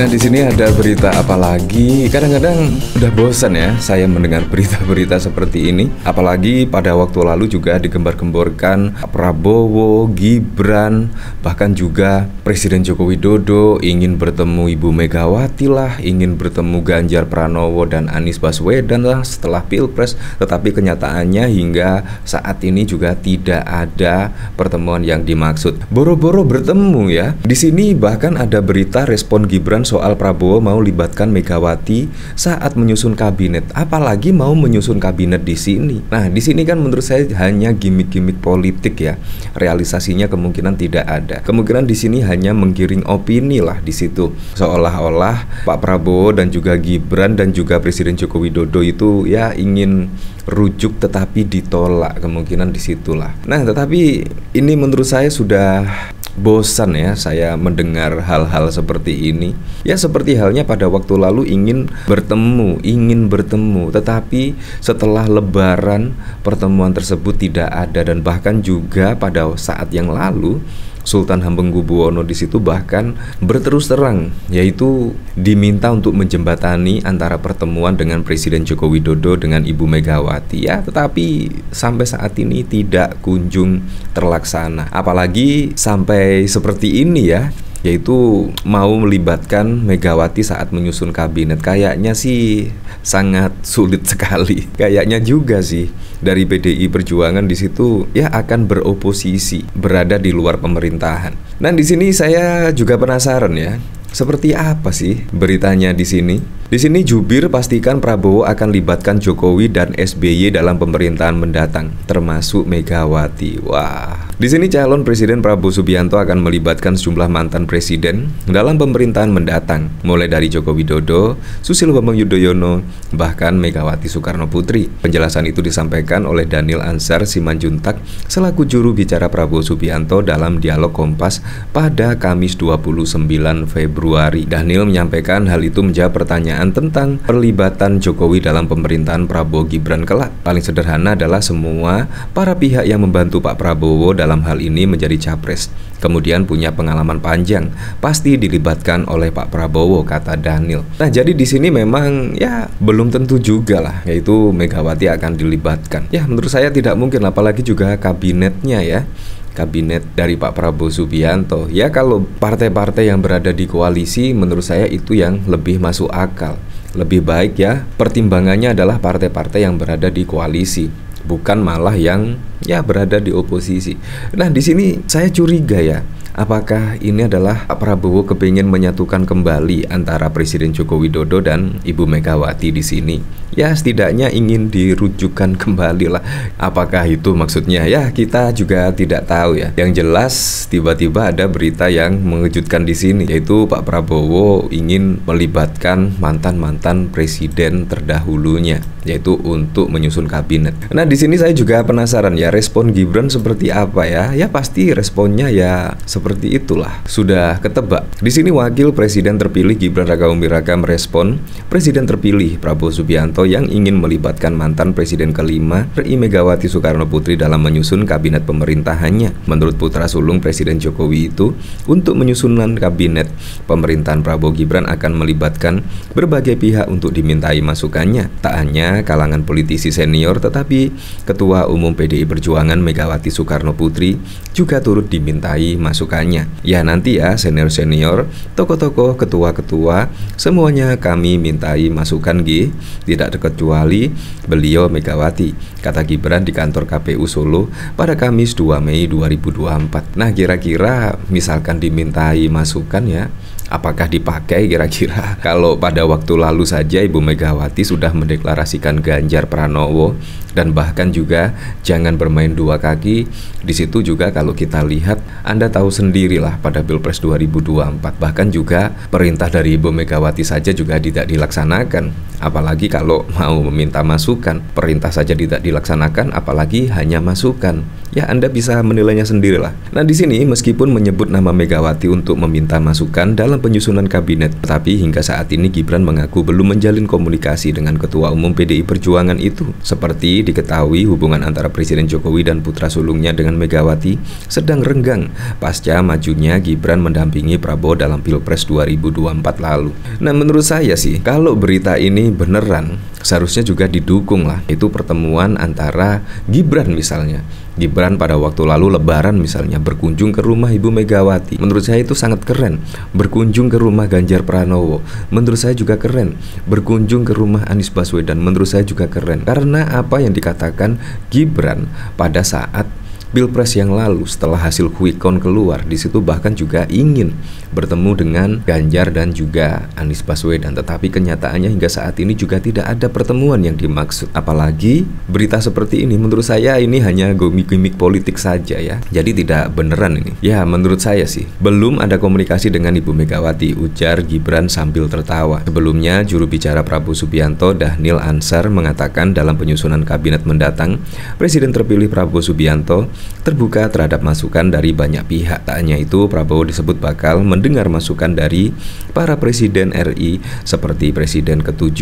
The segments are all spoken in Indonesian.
Nah, di sini ada berita apa lagi? Kadang-kadang udah bosan ya saya mendengar berita-berita seperti ini. Apalagi pada waktu lalu juga digembar-gemborkan Prabowo, Gibran, bahkan juga Presiden Joko Widodo ingin bertemu Ibu Megawati lah, ingin bertemu Ganjar Pranowo dan Anies Baswedan lah setelah Pilpres. Tetapi kenyataannya hingga saat ini juga tidak ada pertemuan yang dimaksud. Boro-boro bertemu ya. Di sini bahkan ada berita respon Gibran soal Prabowo mau libatkan Megawati saat menyusun kabinet, apalagi mau menyusun kabinet di sini. Nah, di sini kan menurut saya hanya gimmick-gimmick politik ya. Realisasinya kemungkinan tidak ada. Kemungkinan di sini hanya menggiring opini lah di situ. Seolah-olah Pak Prabowo dan juga Gibran dan juga Presiden Joko Widodo itu ya ingin rujuk tetapi ditolak, kemungkinan disitulah. Nah, tetapi ini menurut saya sudah bosan ya saya mendengar hal-hal seperti ini. Ya seperti halnya pada waktu lalu ingin bertemu, tetapi setelah Lebaran pertemuan tersebut tidak ada. Dan bahkan juga pada saat yang lalu Sultan Hamengkubuwono di situ bahkan berterus terang, yaitu diminta untuk menjembatani antara pertemuan dengan Presiden Joko Widodo dengan Ibu Megawati ya, tetapi sampai saat ini tidak kunjung terlaksana. Apalagi sampai seperti ini ya, yaitu mau melibatkan Megawati saat menyusun kabinet. Kayaknya sih sangat sulit sekali. Kayaknya juga sih dari PDI Perjuangan di situ ya akan beroposisi, berada di luar pemerintahan. Nah, di sini saya juga penasaran ya. Seperti apa sih beritanya di sini? Di sini jubir pastikan Prabowo akan libatkan Jokowi dan SBY dalam pemerintahan mendatang, termasuk Megawati. Wah, di sini calon Presiden Prabowo Subianto akan melibatkan sejumlah mantan presiden dalam pemerintahan mendatang, mulai dari Joko Widodo, Susilo Bambang Yudhoyono, bahkan Megawati Soekarno Putri. Penjelasan itu disampaikan oleh Daniel Ansar Simanjuntak selaku juru bicara Prabowo Subianto dalam Dialog Kompas pada Kamis 29 Februari. Daniel menyampaikan hal itu menjawab pertanyaan tentang perlibatan Jokowi dalam pemerintahan Prabowo Gibran kelak. Paling sederhana adalah semua para pihak yang membantu Pak Prabowo dalam hal ini menjadi capres, kemudian punya pengalaman panjang, pasti dilibatkan oleh Pak Prabowo, kata Daniel. Nah, jadi di sini memang ya belum tentu juga lah, yaitu Megawati akan dilibatkan. Ya, menurut saya tidak mungkin, apalagi juga kabinetnya ya. Kabinet dari Pak Prabowo Subianto. Ya, kalau partai-partai yang berada di koalisi menurut saya itu yang lebih masuk akal. Lebih baik ya pertimbangannya adalah partai-partai yang berada di koalisi, bukan malah yang ya berada di oposisi. Nah, di sini saya curiga ya. Apakah ini adalah Pak Prabowo kepingin menyatukan kembali antara Presiden Joko Widodo dan Ibu Megawati di sini? Ya, setidaknya ingin dirujukkan kembali lah. Apakah itu maksudnya? Ya, kita juga tidak tahu ya. Yang jelas tiba-tiba ada berita yang mengejutkan di sini, yaitu Pak Prabowo ingin melibatkan mantan-mantan presiden terdahulunya, yaitu untuk menyusun kabinet. Nah, di sini saya juga penasaran ya, respon Gibran seperti apa ya? Ya pasti responnya ya seperti itulah, sudah ketebak. Di sini Wakil Presiden terpilih Gibran Rakabuming Raka merespon Presiden terpilih Prabowo Subianto yang ingin melibatkan mantan Presiden kelima RI Megawati Soekarno Putri dalam menyusun kabinet pemerintahannya. Menurut putra sulung Presiden Jokowi itu, untuk menyusunan kabinet pemerintahan Prabowo Gibran akan melibatkan berbagai pihak untuk dimintai masukannya. Tak hanya kalangan politisi senior, tetapi Ketua Umum PDI Perjuangan Megawati Soekarno Putri juga turut dimintai masukannya. Ya, nanti ya senior-senior, tokoh-tokoh, ketua-ketua, semuanya kami mintai masukan G, tidak terkecuali beliau Megawati, kata Gibran di kantor KPU Solo pada Kamis 2 Mei 2024. Nah, kira-kira misalkan dimintai masukan ya, apakah dipakai kira-kira? Kalau pada waktu lalu saja Ibu Megawati sudah mendeklarasikan Ganjar Pranowo, dan bahkan juga jangan bermain dua kaki. Di situ juga kalau kita lihat, Anda tahu sendirilah pada Pilpres 2024, bahkan juga perintah dari Ibu Megawati saja juga tidak dilaksanakan. Apalagi kalau mau meminta masukan, perintah saja tidak dilaksanakan, apalagi hanya masukan. Ya, Anda bisa menilainya sendirilah. Nah, di sini meskipun menyebut nama Megawati untuk meminta masukan dalam penyusunan kabinet, tetapi hingga saat ini Gibran mengaku belum menjalin komunikasi dengan Ketua Umum PDI Perjuangan itu. Seperti diketahui, hubungan antara Presiden Jokowi dan putra sulungnya dengan Megawati sedang renggang pasca majunya Gibran mendampingi Prabowo dalam Pilpres 2024 lalu. Nah, menurut saya sih, kalau berita ini beneran, seharusnya juga didukung lah. Itu pertemuan antara Gibran misalnya. Gibran pada waktu lalu Lebaran misalnya berkunjung ke rumah Ibu Megawati. Menurut saya itu sangat keren. Berkunjung ke rumah Ganjar Pranowo, menurut saya juga keren. Berkunjung ke rumah Anies Baswedan, menurut saya juga keren. Karena apa yang dikatakan Gibran pada saat Pilpres yang lalu, setelah hasil quick count keluar, di situ bahkan juga ingin bertemu dengan Ganjar dan juga Anies Baswedan. Tetapi kenyataannya hingga saat ini juga tidak ada pertemuan yang dimaksud. Apalagi berita seperti ini, menurut saya ini hanya gimmick politik saja ya. Jadi tidak beneran ini. Ya, menurut saya sih belum ada komunikasi dengan Ibu Megawati, ujar Gibran sambil tertawa. Sebelumnya, juru bicara Prabowo Subianto, Dhanil Ansar, mengatakan dalam penyusunan kabinet mendatang, Presiden terpilih Prabowo Subianto terbuka terhadap masukan dari banyak pihak. Tak hanya itu, Prabowo disebut bakal mendengar masukan dari para presiden RI seperti Presiden ke-7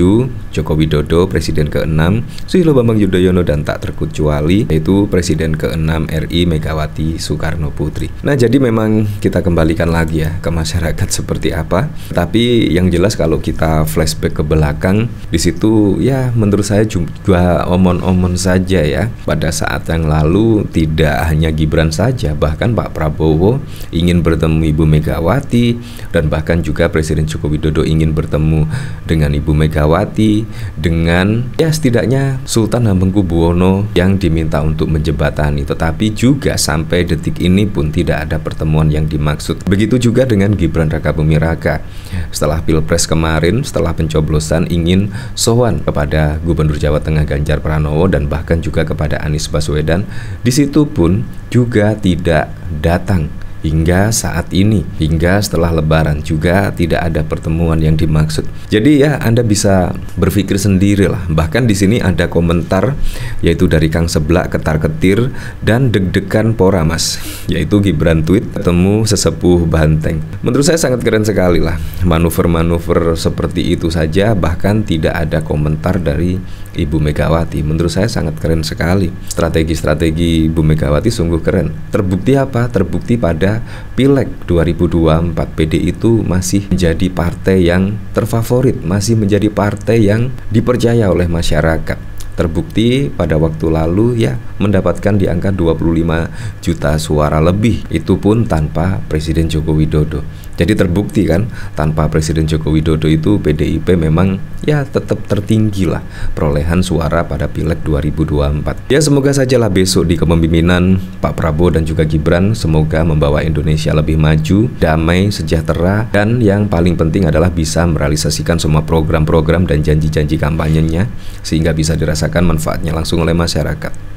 Joko Widodo, Presiden ke-6 Susilo Bambang Yudhoyono, dan tak terkecuali yaitu Presiden ke-6 RI Megawati Soekarno Putri. Nah, jadi memang kita kembalikan lagi ya ke masyarakat seperti apa. Tapi yang jelas kalau kita flashback ke belakang, di situ ya menurut saya juga omon-omon saja ya. Pada saat yang lalu tidak hanya Gibran saja, bahkan Pak Prabowo ingin bertemu Ibu Megawati, dan bahkan juga Presiden Joko Widodo ingin bertemu dengan Ibu Megawati, dengan ya setidaknya Sultan Hamengkubuwono yang diminta untuk menjembatani. Tetapi juga sampai detik ini pun tidak ada pertemuan yang dimaksud. Begitu juga dengan Gibran Rakabuming Raka. Setelah Pilpres kemarin, setelah pencoblosan, ingin sowan kepada Gubernur Jawa Tengah Ganjar Pranowo dan bahkan juga kepada Anies Baswedan. Di situ pun juga tidak datang hingga saat ini, hingga setelah Lebaran juga tidak ada pertemuan yang dimaksud. Jadi ya Anda bisa berpikir sendiri lah. Bahkan di sini ada komentar yaitu dari Kang Seblak ketar-ketir dan deg-degan pora mas, yaitu Gibran tweet ketemu sesepuh Banteng. Menurut saya sangat keren sekali lah manuver-manuver seperti itu saja, bahkan tidak ada komentar dari Ibu Megawati. Menurut saya sangat keren sekali. Strategi-strategi Ibu Megawati sungguh keren. Terbukti apa? Terbukti pada Pileg 2024 PDI itu masih menjadi partai yang terfavorit, masih menjadi partai yang dipercaya oleh masyarakat. Terbukti pada waktu lalu ya mendapatkan di angka 25 juta suara lebih, itu pun tanpa Presiden Joko Widodo. Jadi terbukti kan, tanpa Presiden Joko Widodo itu PDIP memang ya tetap tertinggi lah perolehan suara pada Pileg 2024. Ya semoga sajalah besok di kepemimpinan Pak Prabowo dan juga Gibran, semoga membawa Indonesia lebih maju, damai, sejahtera, dan yang paling penting adalah bisa merealisasikan semua program-program dan janji-janji kampanyenya sehingga bisa dirasakan manfaatnya langsung oleh masyarakat.